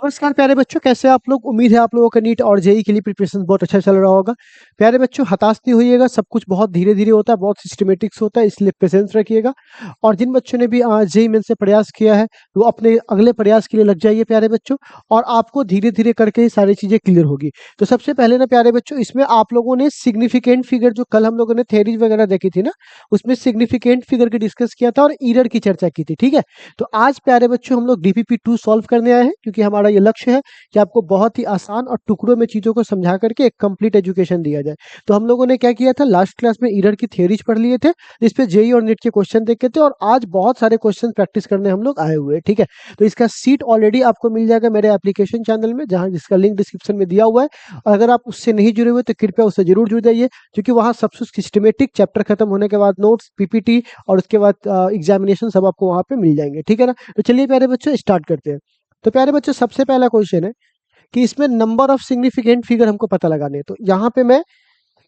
नमस्कार प्यारे बच्चों, कैसे आप लोग। उम्मीद है आप लोगों का नीट और जेई के लिए प्रिपरेशन बहुत अच्छा चल रहा होगा। प्यारे बच्चों, हताश नहीं होइएगा, सब कुछ बहुत धीरे धीरे होता है, बहुत सिस्टमेटिक्स होता है, इसलिए पेशेंस रखिएगा। और जिन बच्चों ने भी जेई मेन से प्रयास किया है वो अपने अगले प्रयास के लिए लग जाइए प्यारे बच्चों, और आपको धीरे धीरे करके ये सारी चीजें क्लियर होगी। तो सबसे पहले ना प्यारे बच्चों, इसमें आप लोगों ने सिग्निफिकेंट फिगर, जो कल हम लोगों ने थेरीज वगैरह देखी थी ना, उसमें सिग्निफिकेंट फिगर की डिस्कस किया था और ईरर की चर्चा की थी। ठीक है, तो आज प्यारे बच्चों हम लोग DPP2 सॉल्व करने आए हैं, क्योंकि हमारा ये लक्ष्य है कि आपको बहुत ही आसान और टुकड़ों में चीजों को समझा करके एक कंप्लीट एजुकेशन दिया जाए। तो हम लोगों ने क्या किया था, लास्ट क्लास में ईरर की थ्योरीज पढ़ लिए थे, जिस पे जेई और नीट के क्वेश्चन देखे थे, और आज बहुत सारे क्वेश्चन प्रैक्टिस करने हम लोग आए हुए हैं। ठीक है, तो इसका सीट ऑलरेडी आपको मिल जाएगा मेरे एप्लीकेशन चैनल में, जहां जिसका लिंक डिस्क्रिप्शन में दिया हुआ है। और अगर आप उससे नहीं जुड़े हुए तो कृपया उससे जरूर जुड़ जाइए, क्योंकि वहां सबसे सिस्टमेटिक चैप्टर खत्म होने के बाद नोट्स, PPT और उसके बाद एग्जामिनेशन सब आपको वहां पे मिल जाएंगे। ठीक है ना, तो चलिए प्यारे बच्चों स्टार्ट करते हैं। तो प्यारे बच्चों, सबसे पहला क्वेश्चन है कि इसमें नंबर ऑफ सिग्निफिकेंट फिगर हमको पता लगाने हैं। तो यहाँ पे मैं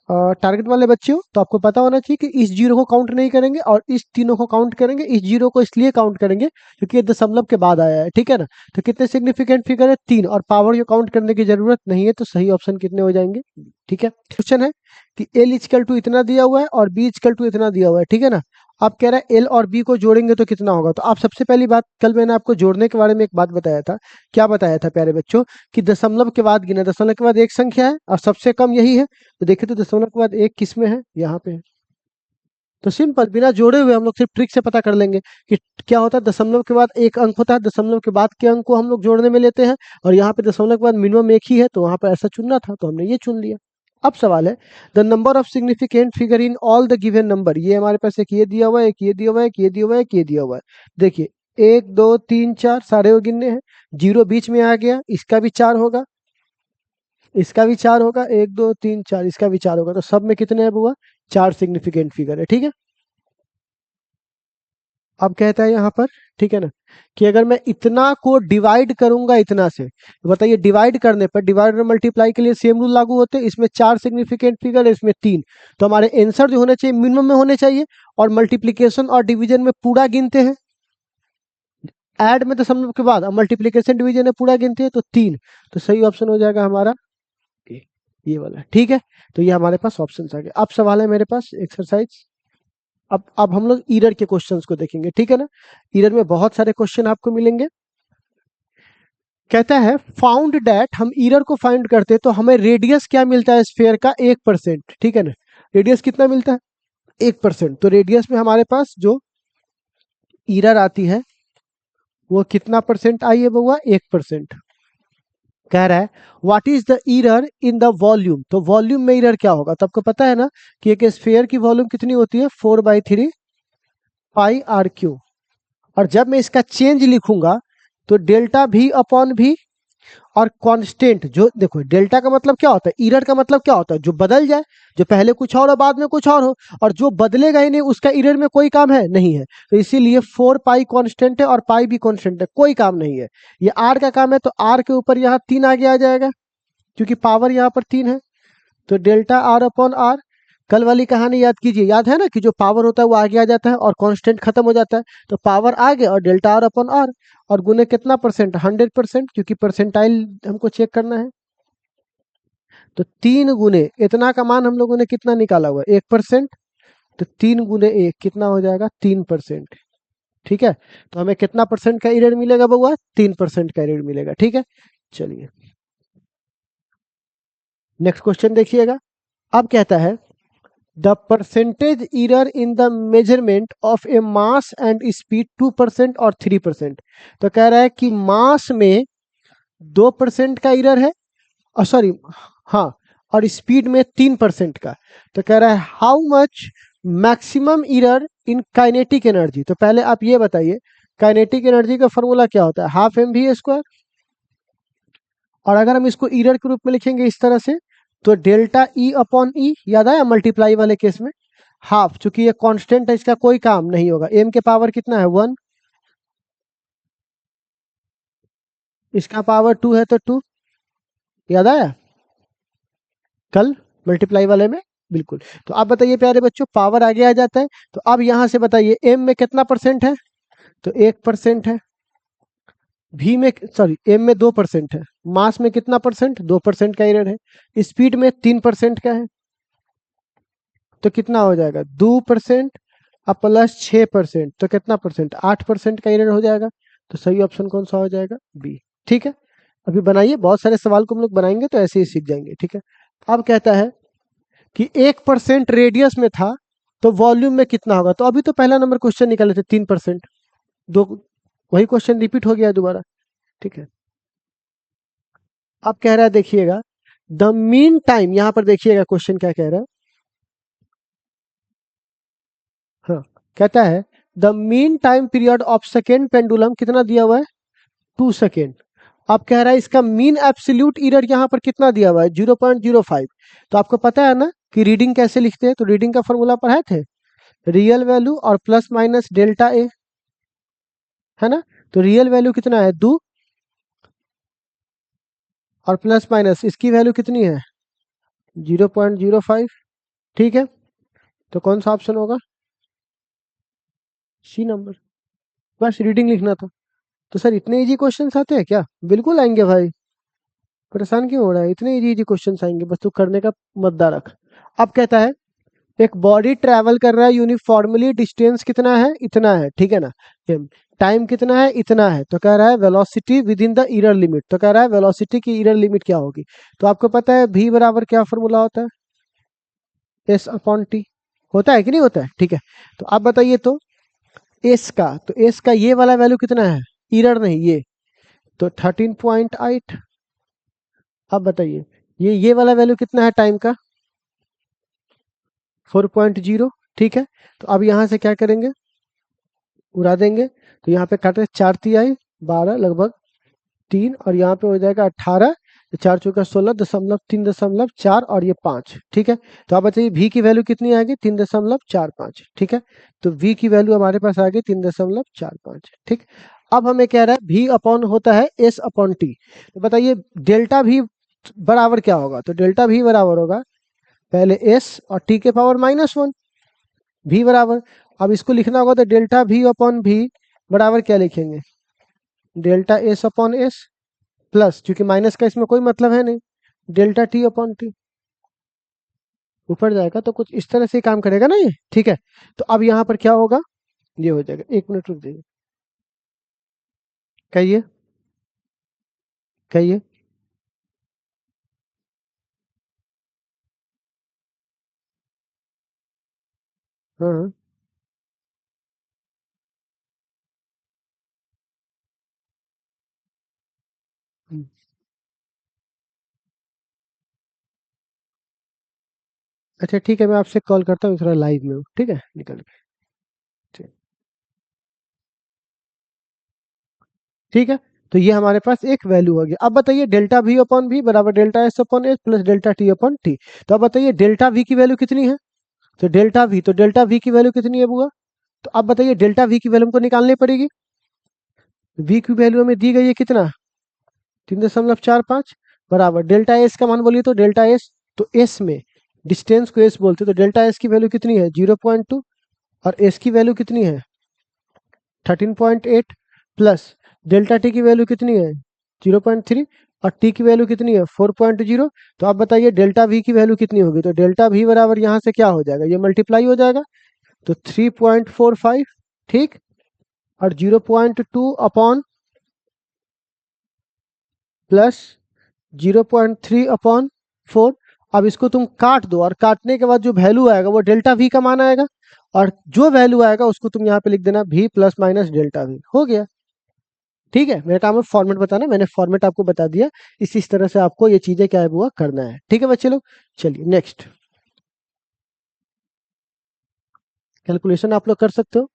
टारगेट वाले बच्चे हो तो आपको पता होना चाहिए कि इस जीरो को काउंट नहीं करेंगे और इस तीनों को काउंट करेंगे। इस जीरो को इसलिए काउंट करेंगे क्योंकि ये दशमलव के बाद आया है। ठीक है ना, तो कितने सिग्निफिकेंट फिगर है, 3, और पावर जो काउंट करने की जरूरत नहीं है, तो सही ऑप्शन कितने हो जाएंगे। ठीक है, क्वेश्चन है कि L इक्वल टू इतना दिया हुआ है और B इक्वल टू इतना दिया हुआ है। ठीक है ना, आप कह रहे हैं L और B को जोड़ेंगे तो कितना होगा। तो आप सबसे पहली बात, कल मैंने आपको जोड़ने के बारे में एक बात बताया था। क्या बताया था प्यारे बच्चों, कि दशमलव के बाद गिना, दशमलव के बाद एक संख्या है और सबसे कम यही है। तो देखे तो दशमलव के बाद एक किस में है, यहाँ पे है। तो सिंपल, बिना जोड़े हुए हम लोग सिर्फ ट्रिक से पता कर लेंगे कि क्या होता है। दशमलव के बाद एक अंक होता है, दशमलव के बाद के अंक को हम लोग जोड़ने में लेते हैं, और यहाँ पे दशमलव के बाद मिनिमम एक ही है, तो वहां पर ऐसा चुनना था तो हमने ये चुन लिया। अब सवाल है, the number of significant figure in all the given number. ये हमारे पास एक ये दिया हुआ है, एक ये दिया हुआ है, एक ये दिया हुआ है, एक ये दिया हुआ है। देखिए 1 2 3 4 सारे वो गिनने हैं। जीरो बीच में आ गया, इसका भी 4 होगा, इसका भी 4 होगा, 1 2 3 4, इसका भी 4 होगा। तो सब में कितने अब हुआ, 4 सिग्निफिकेंट फिगर है। ठीक है, अब कहता है यहाँ पर, ठीक है ना, कि अगर मैं इतना को डिवाइड करूंगा इतना से, तो बताइए डिवाइड करने पर, डिवाइड और मल्टीप्लाई के लिए सेम रूल लागू होते हैं। इसमें 4 सिग्निफिकेंट फिगर है, इसमें 3। तो हमारे आंसर जो होने चाहिए मिनिमम में होने चाहिए, और मल्टीप्लीकेशन और डिवीजन में पूरा गिनते हैं। ऐड में दशमलव के बाद, मल्टीप्लीकेशन डिवीजन में पूरा गिनते हैं, तो 3। तो सही ऑप्शन हो जाएगा हमारा ये वाला। ठीक है, तो ये हमारे पास ऑप्शन आ गए। अब सवाल है मेरे पास एक्सरसाइज। अब हम लोग ईरर के क्वेश्चंस को देखेंगे। ठीक है ना, ईरर में बहुत सारे क्वेश्चन आपको मिलेंगे। कहता है फाउंड डैट, हम ईरर को फाइंड करते हैं तो हमें रेडियस क्या मिलता है स्फेयर का, 1%। ठीक है ना, रेडियस कितना मिलता है, 1%। तो रेडियस में हमारे पास जो ईरर आती है वो कितना परसेंट आई है बउआ, 1%। कह रहा है what is the error in the volume. तो वॉल्यूम में ईरर क्या होगा, तो आपको पता है ना कि एक स्फेयर की वॉल्यूम कितनी होती है, 4/3 पाई आर क्यू। और जब मैं इसका चेंज लिखूंगा तो डेल्टा V अपॉन V, और कांस्टेंट, जो देखो डेल्टा का मतलब क्या होता है, ईरर का मतलब क्या होता है, जो बदल जाए, जो पहले कुछ और बाद में कुछ और हो, और जो बदलेगा ही नहीं उसका ईरर में कोई काम है नहीं है। तो इसीलिए 4 पाई कांस्टेंट है और पाई भी कांस्टेंट है, कोई काम नहीं है। ये आर का काम है, तो आर के ऊपर यहाँ 3 आगे आ जाएगा, क्योंकि पावर यहाँ पर 3 है। तो डेल्टा आर अपॉन आर, कल वाली कहानी याद कीजिए, याद है ना कि जो पावर होता है वो आगे आ जाता है और कांस्टेंट खत्म हो जाता है। तो पावर आगे और डेल्टा आर अपॉन आर, और गुने कितना परसेंट, 100%, क्योंकि परसेंटाइल हमको चेक करना है। तो 3 गुने इतना का मान हम लोगों ने कितना निकाला हुआ है, 1%। तो 3 गुने 1 कितना हो जाएगा, 3%। ठीक है, तो हमें कितना परसेंट का एरर मिलेगा बउआ, 3% का एरर मिलेगा। ठीक है, चलिए नेक्स्ट क्वेश्चन देखिएगा। अब कहता है the percentage error in the measurement of A mass and speed 2% और 3%। तो कह रहा है कि मास में 2% का एरर है, और सॉरी, हाँ, और स्पीड में 3% का। तो कह रहा है how much maximum error in kinetic energy. तो पहले आप ये बताइए, काइनेटिक एनर्जी का फॉर्मूला क्या होता है, ½ mv²। और अगर हम इसको एरर के रूप में लिखेंगे इस तरह से, तो डेल्टा E अपॉन ई, याद आया मल्टीप्लाई वाले केस में, हाफ, चूंकि ये कांस्टेंट है इसका कोई काम नहीं होगा। m के पावर कितना है, 1, इसका पावर 2 है तो 2, याद आया कल मल्टीप्लाई वाले में, बिल्कुल। तो आप बताइए प्यारे बच्चों, पावर आगे आ जाता है, तो अब यहां से बताइए m में कितना परसेंट है, तो 1% है। वी में सॉरी एम में 2% है, मास में कितना परसेंट, 2% का एरर है, स्पीड में 3% का है, तो कितना हो जाएगा 2% अब प्लस 6%, तो कितना परसेंट, 8% का एरर हो जाएगा। तो सही ऑप्शन कौन सा हो जाएगा, बी। ठीक है, अभी बनाइए, बहुत सारे सवाल को हम लोग बनाएंगे तो ऐसे ही सीख जाएंगे। ठीक है, अब कहता है कि 1% रेडियस में था तो वॉल्यूम में कितना होगा। तो अभी तो पहला नंबर क्वेश्चन निकाले थे 3%, दो वही क्वेश्चन रिपीट हो गया दोबारा। ठीक है, अब कह रहा है देखिएगा, द मीन टाइम, यहां पर देखिएगा क्वेश्चन क्या कह रहा है। हाँ, कहता है the mean time period of second pendulum कितना दिया हुआ है, 2 सेकेंड। अब कह रहा है इसका मीन एब्सोल्यूट एरर यहाँ पर कितना दिया हुआ है, 0.05। तो आपको पता है ना कि रीडिंग कैसे लिखते हैं, तो रीडिंग का फॉर्मूला पढ़ाए थे, रियल वैल्यू और प्लस माइनस डेल्टा ए, है ना। तो रियल वैल्यू कितना है 2 और प्लस माइनस इसकी वैल्यू कितनी है 0.05। ठीक है, तो कौन सा ऑप्शन होगा, सी नंबर। बस रीडिंग लिखना था। तो सर इतने इजी क्वेश्चंस आते हैं क्या, बिल्कुल आएंगे भाई, परेशान क्यों हो रहा है, इतने इजी इजी क्वेश्चंस आएंगे, बस तू करने का मुद्दा रख। अब कहता है एक बॉडी ट्रैवल कर रहा है यूनिफॉर्मली, डिस्टेंस कितना है, इतना है, ठीक है ना, टाइम कितना है, इतना है, तो कह रहा है velocity with in the error limit. तो कह रहा है वेलोसिटी की ईरर लिमिट क्या होगी। तो आपको पता है v बराबर क्या फॉर्मूला होता है, एस अपॉन टी, होता है कि नहीं होता है। ठीक है, तो आप बताइए तो एस का, तो एस का ये वाला वैल्यू कितना है, ईरर नहीं ये, तो 13.8। अब बताइए ये वाला वैल्यू कितना है टाइम का, 4.0। ठीक है, तो अब यहाँ से क्या करेंगे, उड़ा देंगे, तो यहाँ पे काटे 4×3 = 12 लगभग 3, और यहाँ पे हो जाएगा 18, 4×4 = 16.3.4 और ये 5। ठीक है, तो आप बताइए v की वैल्यू कितनी आएगी, 3.45। ठीक है, तो v की वैल्यू हमारे पास आ गई 3.45। ठीक, अब हमें कह रहा है v अपॉन होता है s अपॉन टी। तो बताइए डेल्टा v बराबर क्या होगा, तो डेल्टा v बराबर होगा पहले s और t के पावर -1 v बराबर। अब इसको लिखना होगा तो डेल्टा v अपॉन v बराबर क्या लिखेंगे, delta s upon s plus, क्योंकि माइनस का इसमें कोई मतलब है नहीं, डेल्टा t अपॉन टी। ऊपर जाएगा तो कुछ इस तरह से काम करेगा ना ये। ठीक है, तो अब यहाँ पर क्या होगा, ये हो जाएगा, 1 मिनट रुक जाइए, कहिए कहिए। हाँ हाँ, हम्म। अच्छा ठीक है, मैं आपसे कॉल करता हूँ, थोड़ा लाइव में हूँ, ठीक है, निकल गए। ठीक, ठीक है, तो ये हमारे पास एक वैल्यू होगी। अब बताइए डेल्टा वी अपॉन वी बराबर delta S upon S plus delta T upon T. तो अब बताइए डेल्टा वी की वैल्यू कितनी है, तो डेल्टा वी की वैल्यू कितनी है बुआ। तो अब बताइए डेल्टा वी की वैल्यू हमको निकालनी पड़ेगी, वी की वैल्यू हमें दी गई है कितना, 3.45 बराबर डेल्टा एस का मान बोलिए, तो डेल्टा एस, तो एस में डिस्टेंस को एस बोलते हैं, तो डेल्टा एस की वैल्यू कितनी है 0.2 और एस की वैल्यू कितनी है 13.8 प्लस डेल्टा टी की वैल्यू कितनी है 0.3 और टी की वैल्यू कितनी है 4.0। तो आप बताइए डेल्टा वी की वैल्यू कितनी होगी, तो डेल्टा वी बराबर यहाँ से क्या हो जाएगा, ये मल्टीप्लाई हो जाएगा, तो 3.45। ठीक, और 0.2 अपॉन प्लस 0.3/4। अब इसको तुम काट दो और काटने के बाद जो वैल्यू आएगा वो डेल्टा वी का मान आएगा, और जो वैल्यू आएगा उसको तुम यहाँ पे लिख देना v plus minus delta we, हो गया। ठीक है, मेरा काम है फॉर्मेट बताना, मैंने फॉर्मेट आपको बता दिया, इस तरह से आपको ये चीजें क्या है वो करना है। ठीक है बच्चे लोग, चलिए नेक्स्ट कैलकुलेशन आप लोग कर सकते हो।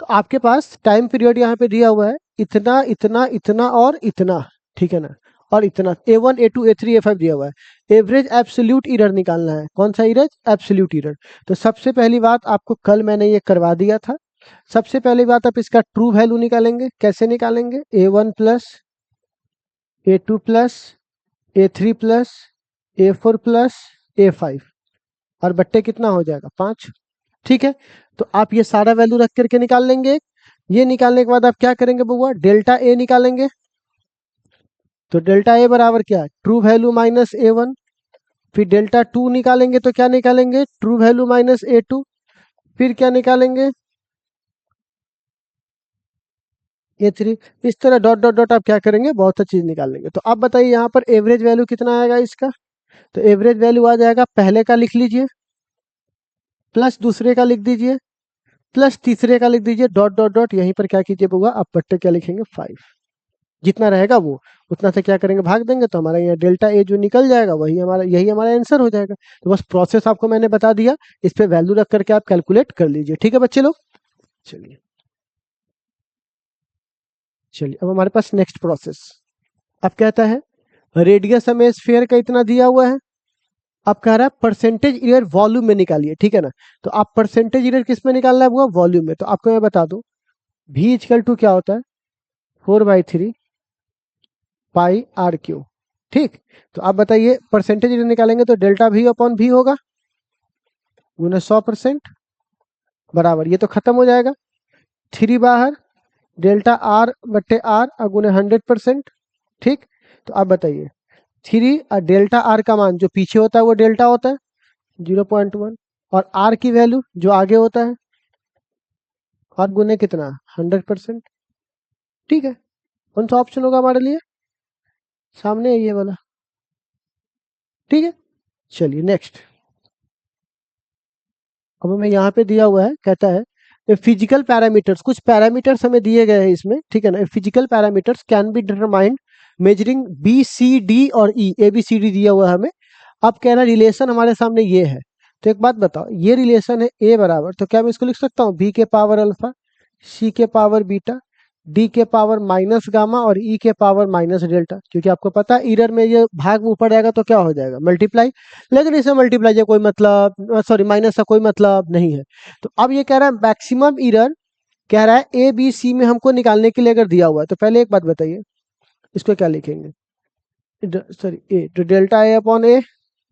तो आपके पास टाइम पीरियड यहाँ पे दिया हुआ है, इतना इतना इतना और इतना, ठीक है ना, और इतना A1 A2 A3 A5 दिया हुआ है। एवरेज एब्सोल्यूट एरर निकालना है, कौन सा एरर, एब्सोल्यूट एरर। तो सबसे पहली बात आपको कल मैंने ये करवा दिया था। सबसे पहली बात आप इसका ट्रू वैल्यू निकालेंगे, कैसे निकालेंगे, A1 plus A2 plus A3 plus A4 plus A5 और बट्टे कितना हो जाएगा 5। ठीक है, तो आप ये सारा वैल्यू रख करके निकाल लेंगे। ये निकालने के बाद आप क्या करेंगे बउआ, डेल्टा ए निकालेंगे। तो डेल्टा ए बराबर क्या है, ट्रू वैल्यू माइनस A1। फिर डेल्टा टू निकालेंगे तो क्या निकालेंगे, ट्रू वैल्यू माइनस A2। फिर क्या निकालेंगे, A3। इस तरह डॉट डॉट डॉट आप क्या करेंगे, बहुत सा चीज निकाल लेंगे। तो आप बताइए यहाँ पर एवरेज वैल्यू कितना आएगा इसका। तो एवरेज वैल्यू आ जाएगा, पहले का लिख लीजिए, प्लस दूसरे का लिख दीजिए, प्लस तीसरे का लिख दीजिए, डॉट डॉट डॉट यहीं पर क्या कीजिए बउआ, आप बट्टे क्या लिखेंगे 5। जितना रहेगा वो उतना से क्या करेंगे, भाग देंगे, तो हमारा यहाँ डेल्टा ए जो निकल जाएगा वही हमारा, यही हमारा आंसर हो जाएगा। तो बस प्रोसेस आपको मैंने बता दिया, इस पे वैल्यू रख करके आप कैलकुलेट कर लीजिए। ठीक है बच्चे लोग, चलिए चलिए अब हमारे पास नेक्स्ट प्रोसेस। अब कहता है रेडियस हमें स्फीयर का इतना दिया हुआ है, अब कह रहा है परसेंटेज एरर वॉल्यूम में निकालिए। ठीक है ना, तो आप परसेंटेज एरर किस में निकालना है, वो वॉल्यूम में। तो आपको मैं बता दूं, v इक्वल टू क्या होता है, 4/3 पाई आर क्यू। ठीक, तो आप बताइए परसेंटेज एरर निकालेंगे तो डेल्टा v अपॉन v होगा, गुना 100% बराबर, ये तो खत्म हो जाएगा, 3 बाहर, डेल्टा आर बट्टे आर गुना 100%। ठीक, तो आप बताइए 3 और डेल्टा आर का मान जो पीछे होता है वो डेल्टा होता है 0.1, और आर की वैल्यू जो आगे होता है, और गुने कितना 100%। ठीक है, कौन सा ऑप्शन होगा हमारे लिए, सामने है ये वाला। ठीक है, चलिए नेक्स्ट। अब हमें यहाँ पे दिया हुआ है, कहता है फिजिकल पैरामीटर्स, कुछ पैरामीटर्स हमें दिए गए हैं इसमें। ठीक है ना, physical parameters can be determined measuring B C D और E, ABCD दिया हुआ है हमें। अब कह रहा है रिलेशन हमारे सामने ये है। तो एक बात बताओ, ये रिलेशन है A बराबर, तो क्या मैं इसको लिख सकता हूँ B के पावर अल्फा, C के पावर बीटा, D के पावर माइनस गामा और E के पावर माइनस डेल्टा। क्योंकि आपको पता है इरर में ये भाग में ऊपर जाएगा तो क्या हो जाएगा, मल्टीप्लाई। लेकिन इसे मल्टीप्लाई का कोई मतलब, सॉरी माइनस का कोई मतलब नहीं है। तो अब ये कह रहा है मैक्सिमम इरर, कह रहा है ABC में हमको निकालने के लिए अगर दिया हुआ है, तो पहले एक बात बताइए इसको क्या लिखेंगे, सॉरी ए, तो डेल्टा ए अपॉन ए।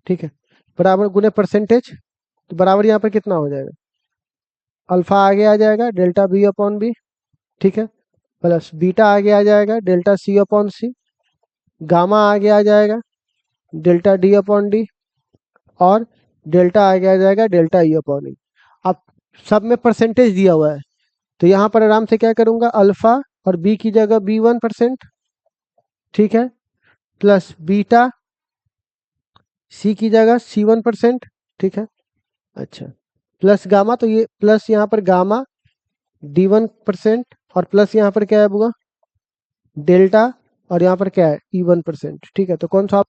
ठीक है, बराबर गुने परसेंटेज, तो बराबर यहाँ पर कितना हो जाएगा, अल्फा आगे आ जाएगा डेल्टा बी अपॉन बी। ठीक है, प्लस बीटा आगे आ जाएगा डेल्टा सी अपॉन सी, गामा आगे आ जाएगा डेल्टा डी अपॉन डी, और डेल्टा आगे आ जाएगा डेल्टा ई अपॉन ई। अब सब में परसेंटेज दिया हुआ है, तो यहाँ पर आराम से क्या करूँगा, अल्फा और बी की जगह B1%। ठीक है, प्लस बीटा सी की जगह C1%। ठीक है, अच्छा, प्लस गामा, तो ये प्लस यहाँ पर गामा D1%, और प्लस यहाँ पर क्या है बुआ डेल्टा, और यहाँ पर क्या है E1%। ठीक है, तो कौन सा